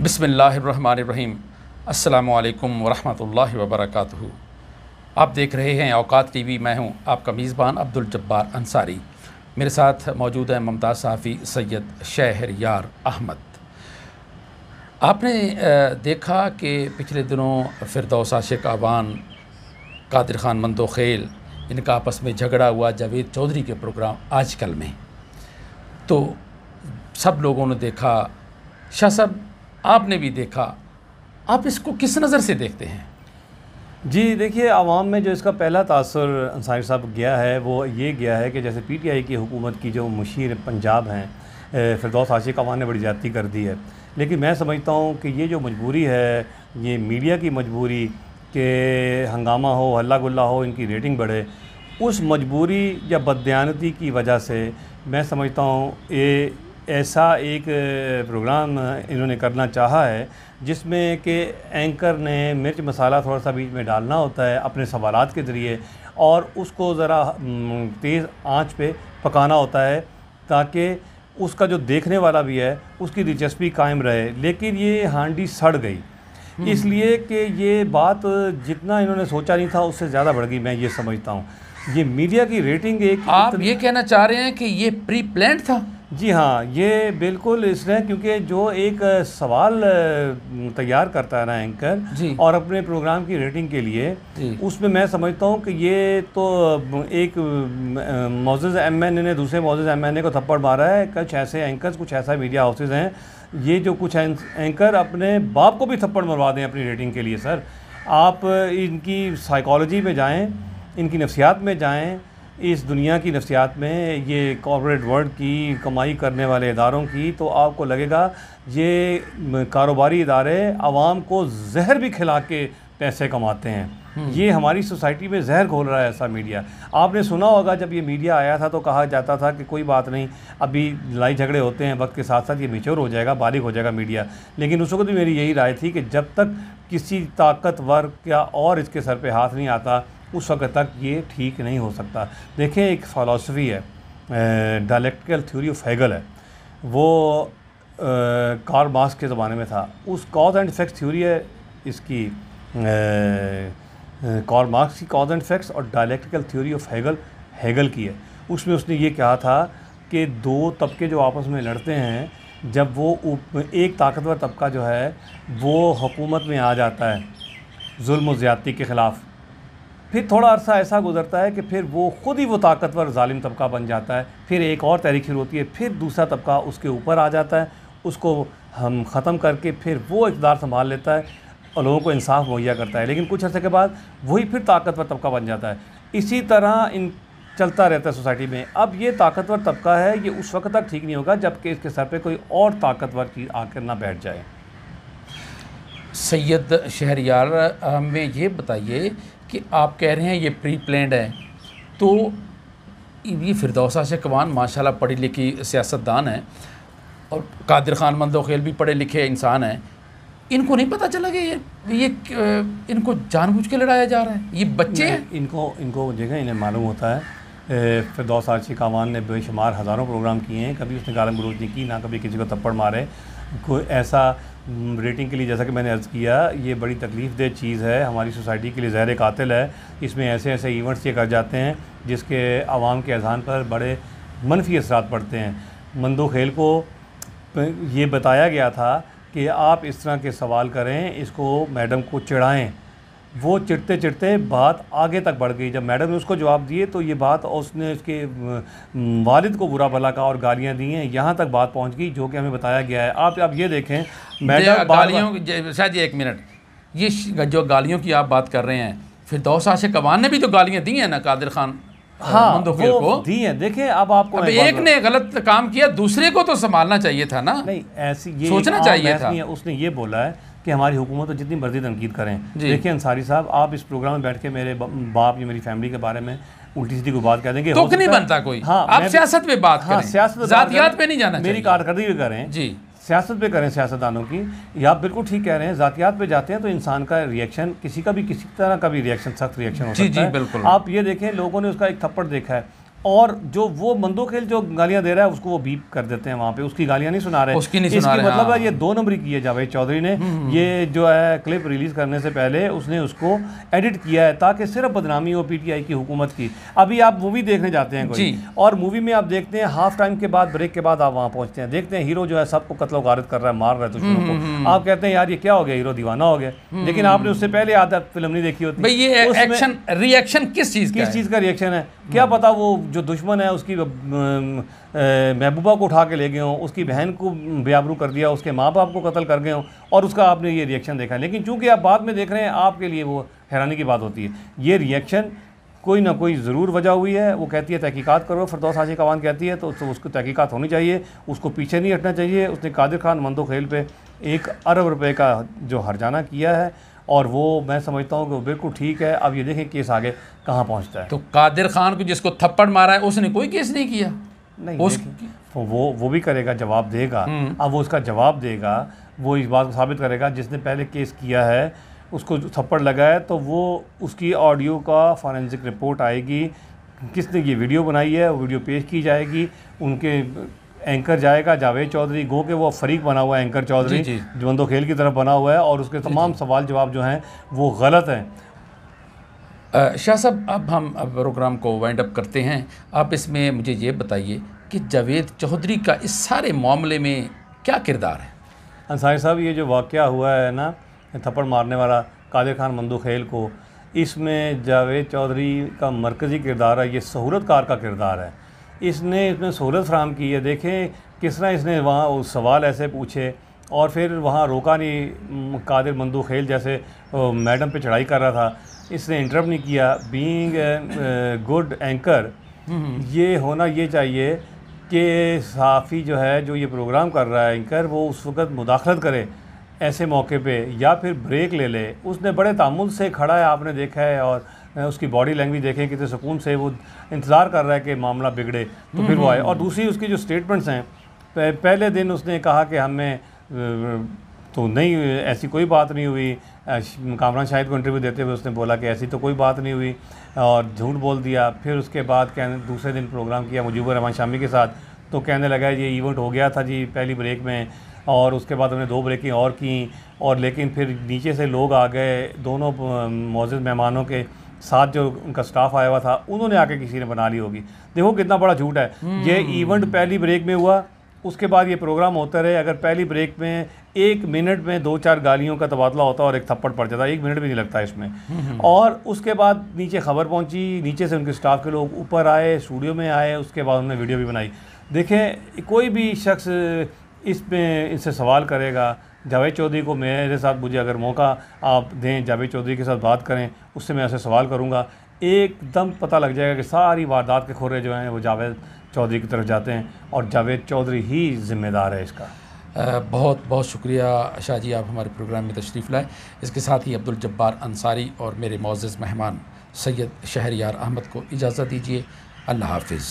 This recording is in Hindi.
बिस्मिल्लाहिर्रहमानिर्रहीम। अस्सलामु अलैकुम वरहमतुल्लाहि वबरकातुहू। आप देख रहे हैं औकात टीवी। मैं हूं आपका मेज़बान अब्दुल जब्बार अंसारी। मेरे साथ मौजूद है मुमताज़ सहाफ़ी सैयद शहरयार अहमद। आपने देखा कि पिछले दिनों फ़िरदौस आशिक़ आवान, कादिर ख़ान मंदोखेल, इनका आपस में झगड़ा हुआ जावेद चौधरी के प्रोग्राम आजकल में। तो सब लोगों ने देखा, शाह साहब आपने भी देखा, आप इसको किस नज़र से देखते हैं? जी देखिए, आवाम में जो इसका पहला तासुर अंसारी साहब गया है वो ये गया है कि जैसे पीटीआई की हुकूमत की जो मुशीर पंजाब हैं फ़िरदौस आशिक़ आवान ने बड़ी ज़्यादती कर दी है। लेकिन मैं समझता हूँ कि ये जो मजबूरी है, ये मीडिया की मजबूरी कि हंगामा हो, हल्ला गुल्ला हो, इनकी रेटिंग बढ़े, उस मजबूरी या बददियानती की वजह से मैं समझता हूँ ये ऐसा एक प्रोग्राम इन्होंने करना चाहा है जिसमें कि एंकर ने मिर्च मसाला थोड़ा सा बीच में डालना होता है अपने सवालात के ज़रिए, और उसको ज़रा तेज़ आंच पे पकाना होता है ताकि उसका जो देखने वाला भी है उसकी दिलचस्पी कायम रहे। लेकिन ये हांडी सड़ गई, इसलिए कि ये बात जितना इन्होंने सोचा नहीं था उससे ज़्यादा बढ़ गई। मैं ये समझता हूँ ये मीडिया की रेटिंग एक आप ये कहना चाह रहे हैं कि ये प्री प्लान्ड था? जी हाँ, ये बिल्कुल इसलिए क्योंकि जो एक सवाल तैयार करता है ना एंकर और अपने प्रोग्राम की रेटिंग के लिए, उसमें मैं समझता हूँ कि ये तो एक मोअज़्ज़ज़ एमएनए ने दूसरे मोअज़्ज़ज़ एमएनए को थप्पड़ मारा है। कुछ ऐसे एंकर्स, कुछ ऐसा मीडिया हाउसेज हैं, ये जो कुछ एंकर अपने बाप को भी थप्पड़ मरवा दें अपनी रेटिंग के लिए। सर, आप इनकी साइकोलॉजी में जाएँ, इनकी नफ्सियात में जाएँ, इस दुनिया की नफ्सियात में, ये कॉर्पोरेट वर्ल्ड की कमाई करने वाले इदारों की, तो आपको लगेगा ये कारोबारी इदारे आवाम को जहर भी खिला के पैसे कमाते हैं। ये हमारी सोसाइटी में जहर घोल रहा है ऐसा मीडिया। आपने सुना होगा जब ये मीडिया आया था तो कहा जाता था कि कोई बात नहीं, अभी लड़ाई झगड़े होते हैं, वक्त के साथ साथ ये मैच्योर हो जाएगा, बालिग हो जाएगा मीडिया। लेकिन उस वक्त भी मेरी यही राय थी कि जब तक किसी ताकतवर या और इसके सर पे हाथ नहीं आता उस वक्त तक ये ठीक नहीं हो सकता। देखें, एक फ़िलासफ़ी है, डायलेक्टिकल थ्योरी ऑफ हेगल है, वो कार्ल मार्क्स के ज़माने में था। उस कॉज एंड इफेक्ट थ्योरी है इसकी, कार्ल मार्क्स की कॉज एंड इफेक्ट्स, और डायलेक्टिकल थ्योरी ऑफ हेगल की है। उसमें उसने ये कहा था कि दो तबके जो आपस में लड़ते हैं, जब वो एक ताकतवर तबका जो है वो हुकूमत में आ जाता है जुल्म और ज़्यादती के ख़िलाफ़, फिर थोड़ा अरसा ऐसा गुजरता है कि फिर वो ख़ुद ही वो ताकतवर ज़ालिम तबका बन जाता है। फिर एक और तहरीक शुरू होती है, फिर दूसरा तबका उसके ऊपर आ जाता है, उसको हम ख़त्म करके फिर वो इक़्तिदार संभाल लेता है और लोगों को इंसाफ मुहैया करता है। लेकिन कुछ अर्से के बाद वही फिर ताकतवर तबका बन जाता है। इसी तरह इन चलता रहता है सोसाइटी में। अब ये ताकतवर तबका है, ये उस वक्त तक ठीक नहीं होगा जबकि इसके सर पर कोई और ताकतवर चीज़ आकर ना बैठ जाए। सैयद शहरयार, हमें ये बताइए कि आप कह रहे हैं ये प्री प्लान्ड है, तो ये फ़िरदौस आशिक़ आवान माशाल्लाह पढ़ी लिखी सियासतदान है और कादिर ख़ान मंदोखेल भी पढ़े लिखे इंसान हैं, इनको नहीं पता चला कि ये इनको जानबूझ के लड़ाया जा रहा है? ये बच्चे हैं, इनको जगह इन्हें मालूम होता है। फ़िरदौस आशिक़ आवान ने बेशुमार हज़ारों प्रोग्राम किए हैं, कभी उसने गालिम गलौज नहीं की, ना कभी किसी को थप्पड़ मारे। कोई ऐसा रेटिंग के लिए, जैसा कि मैंने अर्ज़ किया, ये बड़ी तकलीफ़ दह चीज़ है, हमारी सोसाइटी के लिए ज़हर कातिल है। इसमें ऐसे ऐसे इवेंट्स ये कर जाते हैं जिसके आवाम के अज़हान पर बड़े मनफी असरात पड़ते हैं। मंदोखेल को ये बताया गया था कि आप इस तरह के सवाल करें, इसको मैडम को चिढ़ाएँ। वो चिढ़ते चिढ़ते बात आगे तक बढ़ गई। जब मैडम ने उसको जवाब दिए तो ये बात, उसने उसके वालिद को बुरा भला कहा और गालियाँ दी हैं, यहाँ तक बात पहुँच गई जो कि हमें बताया गया है। आप ये देखें, मैडम गालियों, शायद एक मिनट, ये जो गालियों की आप बात कर रहे हैं, फ़िरदौस आशिक़ आवान ने भी तो गालियाँ दी हैं ना कादिर ख़ान मंदोखेल को? दी हैं। देखें, अब आपको अब एक ने गलत काम किया, दूसरे को तो संभालना चाहिए था ना? नहीं, ऐसी ये सोचना चाहिए था। उसने ये बोला है कि हमारी हुकूमत तो जितनी मर्जी तनकीद करें। देखिए अंसारी साहब, आप इस प्रोग्राम में बैठ के मेरे बाप या मेरी फैमिली के बारे में उल्टी सीधी कोई बात कह देंगे, तो नहीं बनता कोई। हाँ, आप सियासत पे बात करें, सियासत जातियात पे नहीं जाना चाहिए। मेरी कारकर्दगी भी करें जी, सियासत पे करें सियासतदानों की। या आप बिल्कुल ठीक कह रहे हैं, जातियात पे जाते हैं तो इंसान का रिएक्शन, किसी का भी किसी तरह का भी रिएक्शन, सख्त रिएक्शन हो सकता है। बिल्कुल। आप ये देखें, लोगों ने उसका एक थप्पड़ देखा है, और जो वो मंदोखेल जो गालियां दे रहा है उसको वो बीप कर देते हैं वहाँ पे, उसकी गालियां नहीं सुना रहे, उसकी नहीं सुना रहे। इसकी मतलब है ये 2 नंबरी की है जावेद चौधरी ने। ये जो है क्लिप रिलीज़ करने से पहले उसने उसको एडिट किया है ताकि सिर्फ बदनामी हो पीटीआई की हुकूमत की। अभी आप मूवी देखने जाते हैं कोई, और मूवी में आप देखते हैं हाफ टाइम के बाद, ब्रेक के बाद आप वहाँ पहुँचते हैं, देखते हैं हीरो जो है सबको कत्ल गारत कर रहा है, मार रहा है दुश्मनों को। आप कहते हैं यार ये क्या हो गया, हीरो दीवाना हो गया, लेकिन आपने उससे पहले आधा फिल्म नहीं देखी होती। ये एक्शन रिएक्शन किस चीज़ का रिएक्शन है, क्या पता वो जो दुश्मन है उसकी महबूबा को उठा के ले गए हों, उसकी बहन को बेआबरू कर दिया, उसके माँ बाप को कत्ल कर गए हों, और उसका आपने ये रिएक्शन देखा है। लेकिन चूंकि आप बाद में देख रहे हैं, आपके लिए वो हैरानी की बात होती है। ये रिएक्शन कोई ना कोई ज़रूर वजह हुई है। वो कहती है तहकीकात करो, फिरदौस आशिक अवान कहती है, तो उसको तहकीकात होनी चाहिए, उसको पीछे नहीं हटना चाहिए। उसने कादिर खान मंदोखेल पे 1 अरब रुपए का जो हर्जाना किया है, और वो मैं समझता हूँ कि वो बिल्कुल ठीक है। अब ये देखें केस आगे कहाँ पहुँचता है। तो कादिर खान को जिसको थप्पड़ मारा है उसने कोई केस नहीं किया? नहीं, वो भी करेगा, जवाब देगा। अब वो उसका जवाब देगा, वो इस बात को साबित करेगा जिसने पहले केस किया है उसको थप्पड़ लगा है, तो वो उसकी ऑडियो का फॉरेंसिक रिपोर्ट आएगी, किसने ये वीडियो बनाई है, वो वीडियो पेश की जाएगी, उनके एंकर जाएगा जावेद चौधरी, गो के वो फरीक बना हुआ है एंकर चौधरी जो मंदोखेल की तरफ बना हुआ है, और उसके तमाम सवाल जवाब जो हैं वो गलत हैं। शाह साहब, अब हम प्रोग्राम को वाइंड अप करते हैं। आप इसमें मुझे ये बताइए कि जावेद चौधरी का इस सारे मामले में क्या किरदार है? अंसारी साहब, ये जो वाक़या हुआ है ना, थप्पड़ मारने वाला कादिर खान मंदोखेल को, इसमें जावेद चौधरी का मरकज़ी किरदार है, ये सहूलतकार का किरदार है। इसने इसमें सहूलत फ़राहम की है। देखें किस तरह इसने वहाँ उस सवाल ऐसे पूछे, और फिर वहाँ रोका नहीं। कादिर मंदोखेल जैसे मैडम पे चढ़ाई कर रहा था, इसने इंटरप्ट नहीं किया। बीइंग गुड एंकर, ये होना ये चाहिए कि सहाफ़ी जो है, जो ये प्रोग्राम कर रहा है एंकर, वो उस वक़्त मुदाखलत करे ऐसे मौके पे, या फिर ब्रेक ले ले। उसने बड़े तामुल से खड़ा है, आपने देखा है, और उसकी बॉडी लैंग्वेज देखें कितने सुकून से वो इंतज़ार कर रहा है कि मामला बिगड़े तो फिर वो आए। और दूसरी उसकी जो स्टेटमेंट्स हैं, पहले दिन उसने कहा कि हमें तो नहीं, ऐसी कोई बात नहीं हुई। कामरान शाहिद को इंटरव्यू देते हुए उसने बोला कि ऐसी तो कोई बात नहीं हुई, और झूठ बोल दिया। फिर उसके बाद दूसरे दिन प्रोग्राम किया मुजीबर रहमान शामी के साथ, तो कहने लगा ये इवेंट हो गया था जी पहली ब्रेक में, और उसके बाद हमने 2 ब्रेकें और की, और लेकिन फिर नीचे से लोग आ गए, दोनों मौजूद मेहमानों के साथ जो उनका स्टाफ आया हुआ था, उन्होंने आके किसी ने बना ली होगी। देखो कितना बड़ा झूठ है। ये इवेंट पहली ब्रेक में हुआ, उसके बाद ये प्रोग्राम होता रहे। अगर पहली ब्रेक में 1 मिनट में 2-4 गालियों का तबादला होता और एक थप्पड़ पड़ जाता, 1 मिनट भी नहीं लगता इसमें। और उसके बाद नीचे खबर पहुंची, नीचे से उनके स्टाफ के लोग ऊपर आए, स्टूडियो में आए, उसके बाद उन्होंने वीडियो भी बनाई। देखें कोई भी शख्स इसमें इनसे सवाल करेगा, जावेद चौधरी को मेरे साथ, मुझे अगर मौका आप दें जावेद चौधरी के साथ बात करें, उससे मैं ऐसे सवाल करूंगा, एकदम पता लग जाएगा कि सारी वारदात के खुर्रे जो हैं वो जावेद चौधरी की तरफ जाते हैं, और जावेद चौधरी ही ज़िम्मेदार है इसका। बहुत बहुत शुक्रिया शाह जी, आप हमारे प्रोग्राम में तशरीफ़ लाए। इसके साथ ही अब्दुल जब्बार अंसारी और मेरे मोअज़्ज़ज़ मेहमान सैयद शहरयार अहमद को इजाज़त दीजिए। अल्लाह हाफ़िज़।